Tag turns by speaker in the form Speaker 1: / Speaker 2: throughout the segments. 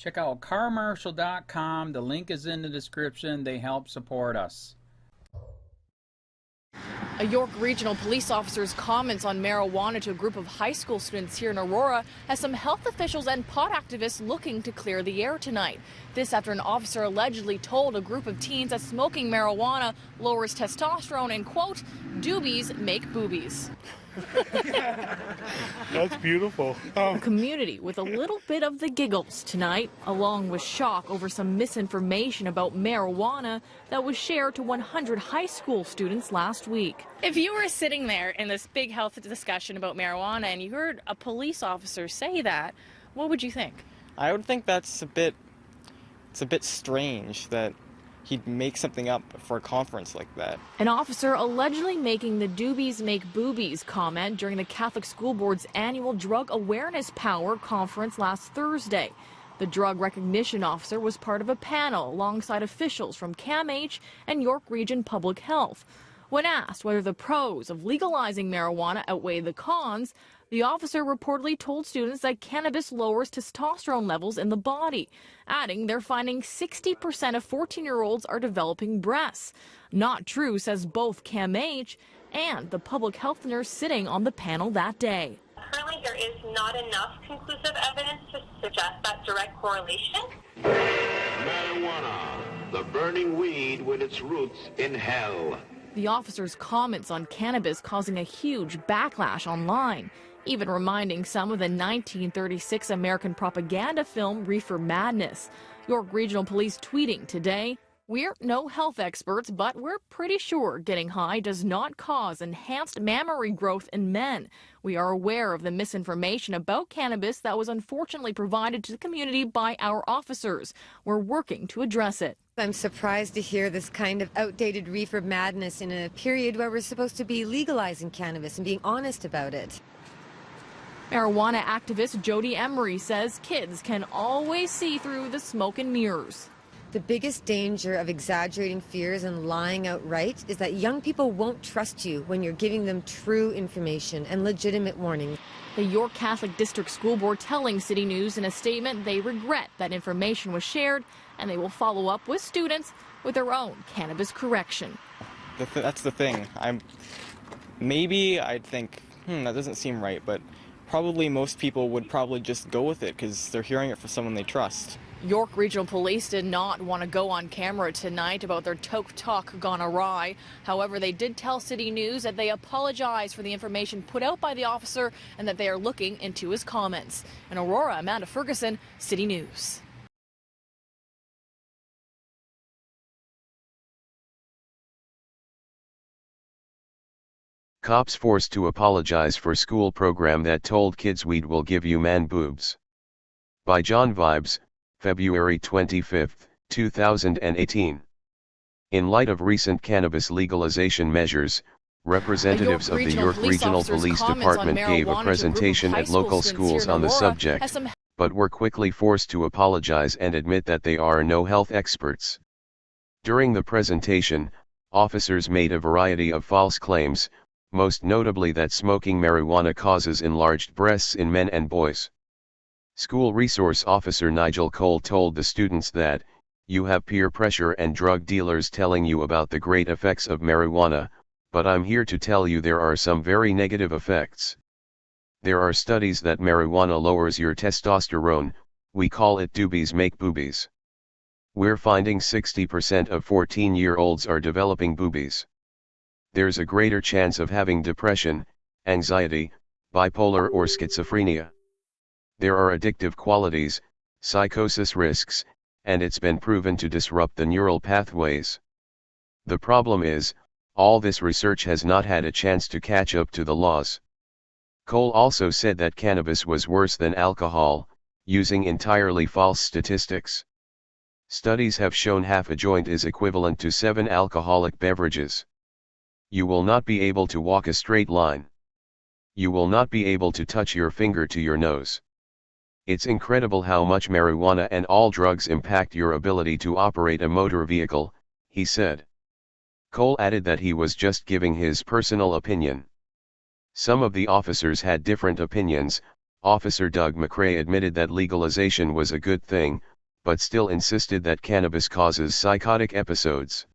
Speaker 1: Check out carmarshal.com. The link is in the description. They help support us.
Speaker 2: A York Regional Police officer's comments on marijuana to a group of high school students here in Aurora has some health officials and pot activists looking to clear the air tonight. This after an officer allegedly told a group of teens that smoking marijuana lowers testosterone and, quote, doobies make boobies.
Speaker 3: That's beautiful.
Speaker 2: The community with a little bit of the giggles tonight, along with shock over some misinformation about marijuana that was shared to 100 high school students last week. If you were sitting there in this big health discussion about marijuana and you heard a police officer say that, what would you think?
Speaker 4: I would think it's a bit strange that he'd make something up for a conference like that.
Speaker 2: An officer allegedly making the doobies make boobies comment during the Catholic School Board's annual Drug Awareness Power conference last Thursday. The drug recognition officer was part of a panel alongside officials from CAMH and York Region Public Health. When asked whether the pros of legalizing marijuana outweigh the cons, the officer reportedly told students that cannabis lowers testosterone levels in the body, adding they're finding 60% of 14-year-olds are developing breasts. Not true, says both CAMH and the public health nurse sitting on the panel that day.
Speaker 5: Currently, there is not enough conclusive evidence to suggest that direct correlation.
Speaker 6: Marijuana, the burning weed with its roots in hell.
Speaker 2: The officer's comments on cannabis causing a huge backlash online, even reminding some of the 1936 American propaganda film Reefer Madness. York Regional Police tweeting today, "We're no health experts, but we're pretty sure getting high does not cause enhanced mammary growth in men. We are aware of the misinformation about cannabis that was unfortunately provided to the community by our officers. We're working to address it."
Speaker 7: I'm surprised to hear this kind of outdated reefer madness in a period where we're supposed to be legalizing cannabis and being honest about it.
Speaker 2: Marijuana activist Jody Emery says kids can always see through the smoke and mirrors.
Speaker 7: The biggest danger of exaggerating fears and lying outright is that young people won't trust you when you're giving them true information and legitimate warnings.
Speaker 2: The York Catholic District School Board telling City News in a statement they regret that information was shared and they will follow up with students with their own cannabis correction.
Speaker 4: That's the thing. I'd think, that doesn't seem right, but probably most people would probably just go with it because they're hearing it from someone they trust.
Speaker 2: York Regional Police did not want to go on camera tonight about their talk gone awry. However, they did tell City News that they apologize for the information put out by the officer and that they are looking into his comments. In Aurora, Amanda Ferguson, City News.
Speaker 8: Cops forced to apologize for school program that told kids weed will give you man boobs. By John Vibes, February 25, 2018. In light of recent cannabis legalization measures, representatives of the York Regional Police Department gave a presentation at local schools on the subject, but were quickly forced to apologize and admit that they are no health experts. During the presentation, officers made a variety of false claims, most notably that smoking marijuana causes enlarged breasts in men and boys. School resource officer Nigel Cole told the students that, "You have peer pressure and drug dealers telling you about the great effects of marijuana, but I'm here to tell you there are some very negative effects. There are studies that marijuana lowers your testosterone, we call it doobies make boobies. We're finding 60% of 14-year-olds are developing boobies. There's a greater chance of having depression, anxiety, bipolar or schizophrenia. There are addictive qualities, psychosis risks, and it's been proven to disrupt the neural pathways. The problem is, all this research has not had a chance to catch up to the laws." Cole also said that cannabis was worse than alcohol, using entirely false statistics. Studies have shown half a joint is equivalent to 7 alcoholic beverages. You will not be able to walk a straight line. You will not be able to touch your finger to your nose. It's incredible how much marijuana and all drugs impact your ability to operate a motor vehicle, he said. Cole added that he was just giving his personal opinion. Some of the officers had different opinions. Officer Doug McRae admitted that legalization was a good thing, but still insisted that cannabis causes psychotic episodes.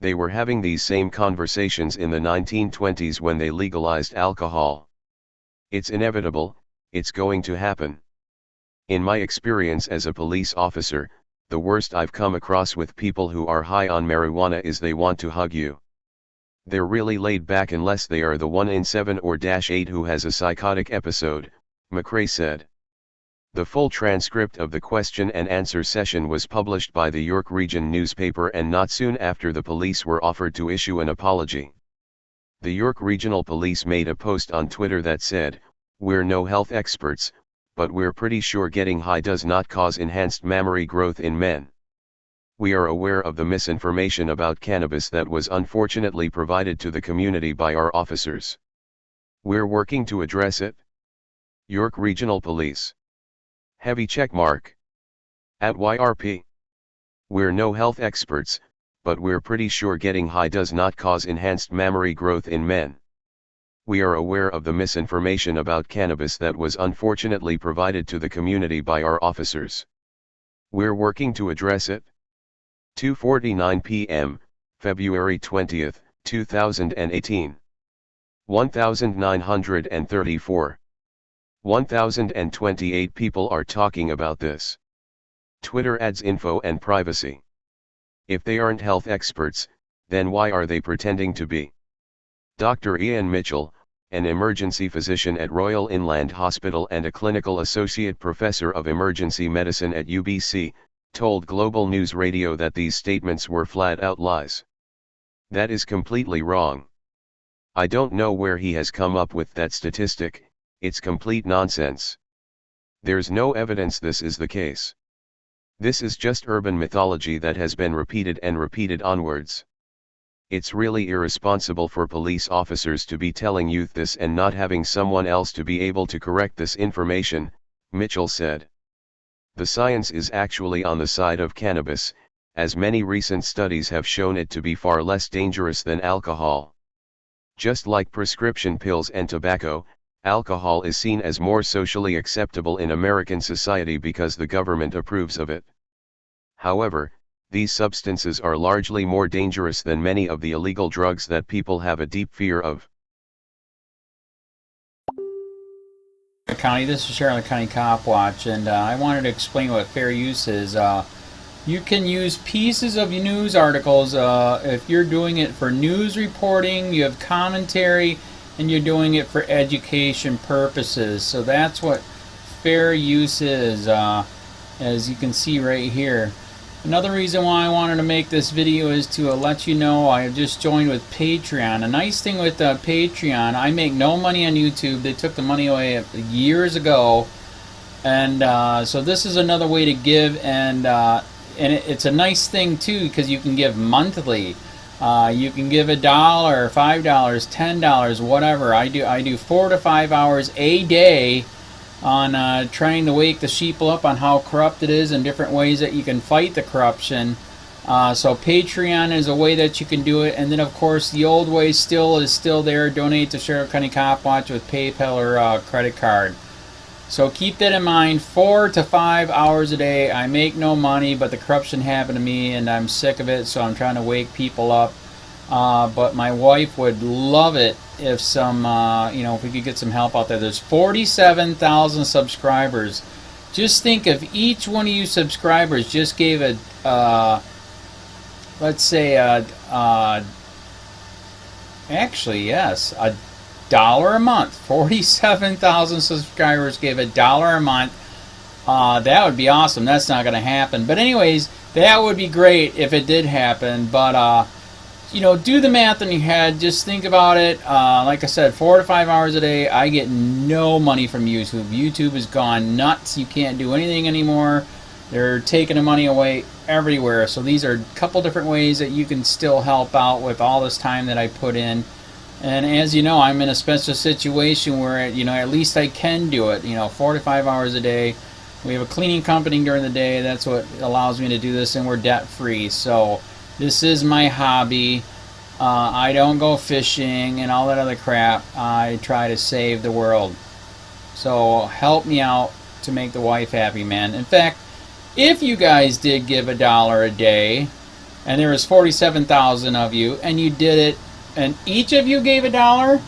Speaker 8: They were having these same conversations in the 1920s when they legalized alcohol. It's inevitable, it's going to happen. In my experience as a police officer, the worst I've come across with people who are high on marijuana is they want to hug you. They're really laid back unless they are the 1 in 7 or -8 who has a psychotic episode, McRae said. The full transcript of the question and answer session was published by the York Region newspaper, and not soon after the police were offered to issue an apology. The York Regional Police made a post on Twitter that said, "We're no health experts, but we're pretty sure getting high does not cause enhanced mammary growth in men. We are aware of the misinformation about cannabis that was unfortunately provided to the community by our officers. We're working to address it." York Regional Police. Heavy checkmark. At YRP. We're no health experts, but we're pretty sure getting high does not cause enhanced mammary growth in men. We are aware of the misinformation about cannabis that was unfortunately provided to the community by our officers. We're working to address it. 2:49 p.m., February 20, 2018. 1934. 1028 people are talking about this. Twitter adds info and privacy. If they aren't health experts, then why are they pretending to be? Dr. Ian Mitchell, an emergency physician at Royal Inland Hospital and a clinical associate professor of emergency medicine at UBC, told Global News Radio that these statements were flat-out lies. That is completely wrong. I don't know where he has come up with that statistic, it's complete nonsense. There's no evidence this is the case. This is just urban mythology that has been repeated and repeated onwards. It's really irresponsible for police officers to be telling youth this and not having someone else to be able to correct this information, Mitchell said. The science is actually on the side of cannabis, as many recent studies have shown it to be far less dangerous than alcohol. Just like prescription pills and tobacco, alcohol is seen as more socially acceptable in American society because the government approves of it. However, these substances are largely more dangerous than many of the illegal drugs that people have a deep fear of.
Speaker 1: County, this is Charlotte County Cop Watch, and I wanted to explain what fair use is. You can use pieces of news articles if you're doing it for news reporting, you have commentary, and you're doing it for education purposes. So that's what fair use is, as you can see right here. Another reason why I wanted to make this video is to let you know I have just joined with Patreon. A nice thing with Patreon, I make no money on YouTube. They took the money away years ago, and so this is another way to give, and it's a nice thing too because you can give monthly. You can give $1, $5, $10, whatever. I do 4 to 5 hours a day on trying to wake the sheeple up on how corrupt it is and different ways that you can fight the corruption. So Patreon is a way that you can do it, and then of course the old way is still there. Donate to Sheriff County Cop Watch with PayPal or credit card. So keep that in mind. 4 to 5 hours a day. I make no money, but the corruption happened to me and I'm sick of it, so I'm trying to wake people up. But my wife would love it if if we could get some help out there. There's 47,000 subscribers. Just think if each one of you subscribers just gave let's say actually yes, $1 a month. 47,000 subscribers gave $1 a month. That would be awesome. That's not going to happen. But anyways, that would be great if it did happen. But do the math in your head. Just think about it. Like I said, 4 to 5 hours a day. I get no money from YouTube. YouTube has gone nuts. You can't do anything anymore. They're taking the money away everywhere. So these are a couple different ways that you can still help out with all this time that I put in. And as you know, I'm in a special situation where, at least I can do it. 4 to 5 hours a day. We have a cleaning company during the day. That's what allows me to do this, and we're debt-free. So this is my hobby. I don't go fishing and all that other crap. I try to save the world. So help me out to make the wife happy, man. In fact, if you guys did give $1 a day, and there was 47,000 of you, and you did it, and each of you gave $1,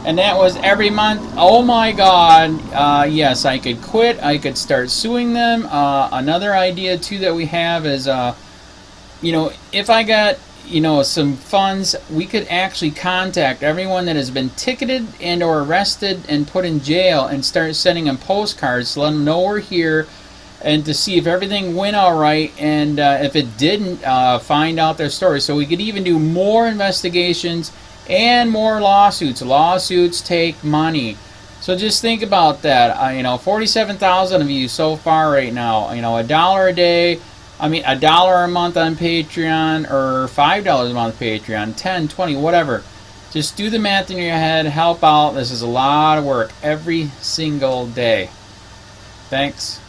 Speaker 1: and that was every month, oh my God, yes, I could quit. I could start suing them. Another idea too that we have is, you know, if I got, you know, some funds, we could actually contact everyone that has been ticketed and or arrested and put in jail and start sending them postcards to let them know we're here, and to see if everything went all right, and if it didn't, find out their story. So we could even do more investigations and more lawsuits. Lawsuits take money. So just think about that. You know, 47,000 of you so far right now. You know, $1 a day. I mean, $1 a month on Patreon, or $5 a month Patreon, 10, 20, whatever. Just do the math in your head. Help out. This is a lot of work every single day. Thanks.